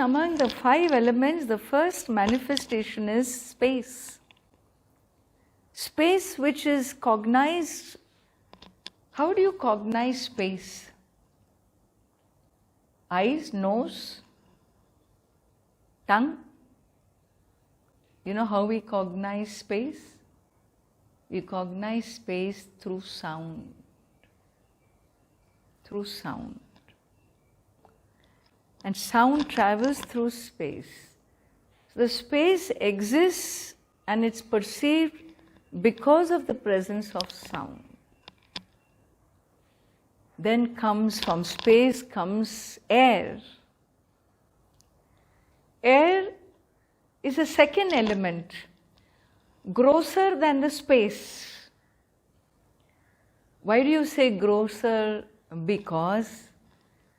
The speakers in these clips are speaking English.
among the 5 elements, the first manifestation is space. Space which is cognized. How do you cognize space? Eyes, nose, tongue. You know how we cognize space? We cognize space through sound. Through sound. And sound travels through space. So the space exists and it's perceived because of the presence of sound. Then from space comes air. Air is a second element, grosser than the space. Why do you say grosser? Because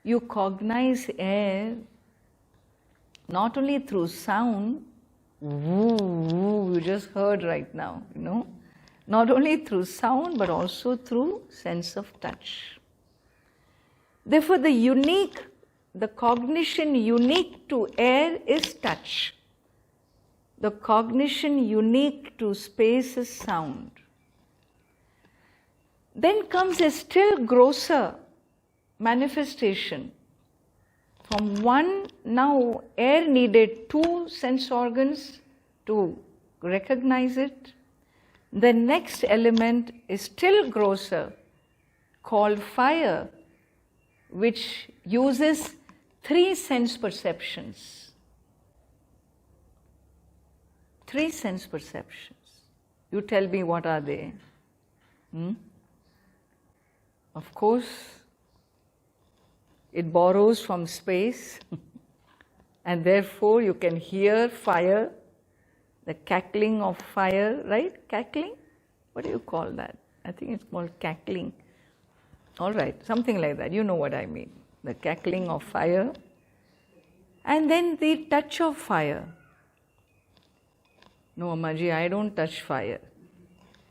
you cognize air not only through sound, woo, woo, you just heard right now, you know, not only through sound but also through sense of touch. Therefore, the cognition unique to air is touch. The cognition unique to space is sound. Then comes a still grosser manifestation. From one, now air needed 2 sense organs to recognize it. The next element is still grosser, called fire, which uses 3 sense perceptions. 3 sense perceptions. You tell me, what are they? Of course, it borrows from space and therefore you can hear fire, the cackling of fire, right? Cackling? What do you call that? I think it's called cackling. All right, something like that. You know what I mean. The cackling of fire. And then the touch of fire. No, Ammaji, I don't touch fire.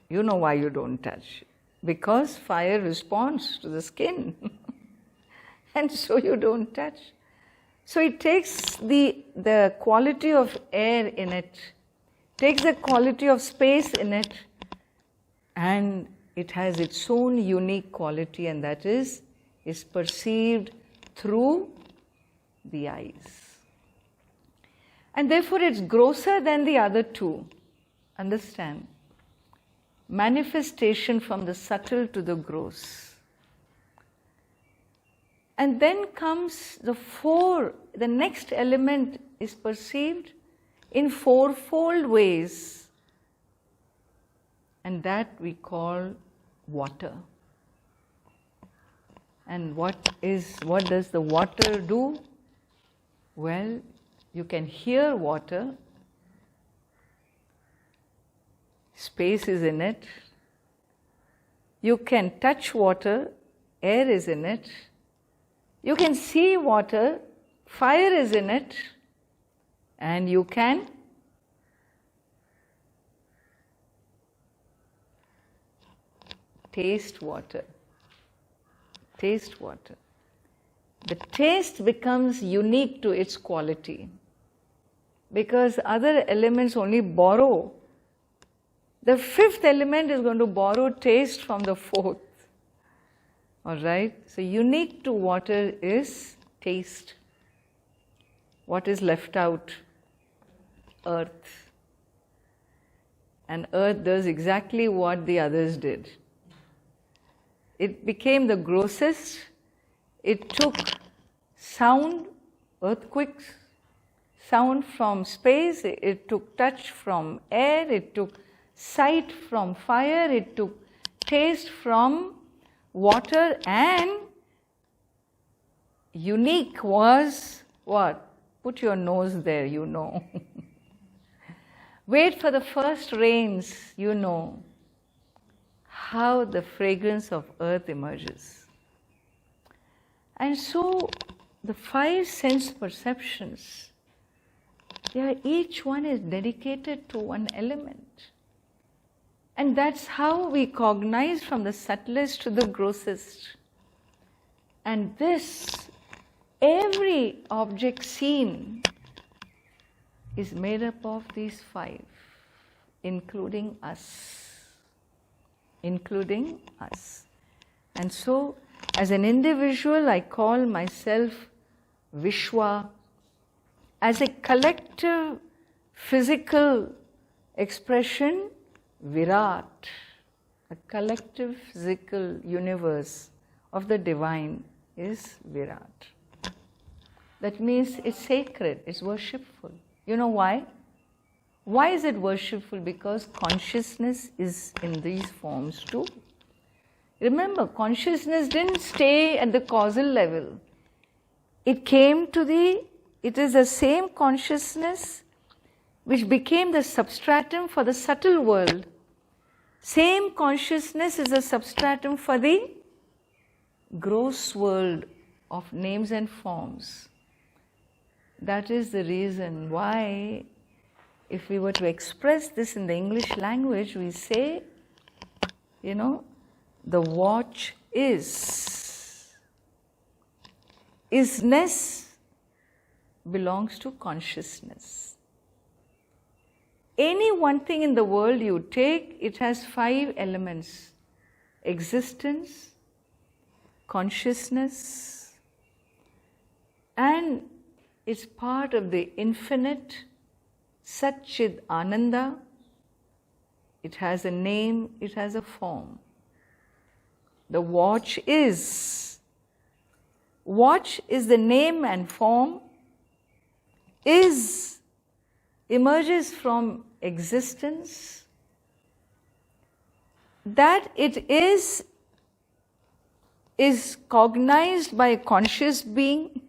You know why you don't touch. Because fire responds to the skin. And so you don't touch. So it takes the quality of air in it, takes the quality of space in it, and it has its own unique quality, and that is perceived through the eyes. And therefore it's grosser than the other 2. Understand? Manifestation from the subtle to the gross. And then comes the next element is perceived in 4-fold ways, and that we call water. And what does the water do? Well, you can hear water, space is in it. You can touch water, air is in it. You can see water, fire is in it, and you can taste water. Taste water. The taste becomes unique to its quality because other elements only borrow. The 5th element is going to borrow taste from the 4th. All right? So unique to water is taste. What is left out? Earth. And earth does exactly what the others did. It became the grossest. It took sound, earthquakes, sound from space, it took touch from air, it took sight from fire, it took taste from water, and unique was what? Put your nose there, you know. Wait for the first rains, you know how the fragrance of earth emerges. And so the 5 sense perceptions, each one is dedicated to one element. And that's how we cognize from the subtlest to the grossest. And this, every object seen is made up of these 5, including us. Including us. And so, as an individual, I call myself Vishwa. As a collective physical expression, Virat. A collective physical universe of the divine is Virat. That means it's sacred, it's worshipful. You know why? Why is it worshipful? Because consciousness is in these forms too. Remember, consciousness didn't stay at the causal level. It is the same consciousness which became the substratum for the subtle world. Same consciousness is a substratum for the gross world of names and forms. That is the reason why, if we were to express this in the English language, we say, the watch is. Isness belongs to consciousness. Any one thing in the world you take, it has 5 elements: existence, consciousness, and it's part of the infinite Satchid Ananda. It has a name, it has a form. The watch is. Watch is the name and form. Is emerges from existence. That it is cognized by a conscious being.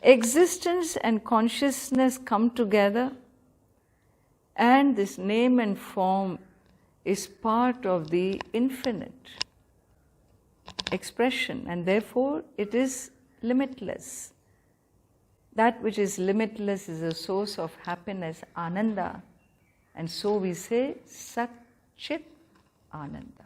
Existence and consciousness come together, and this name and form is part of the infinite expression, and therefore it is limitless. That which is limitless is a source of happiness, Ananda, and so we say Sat Chit Ananda.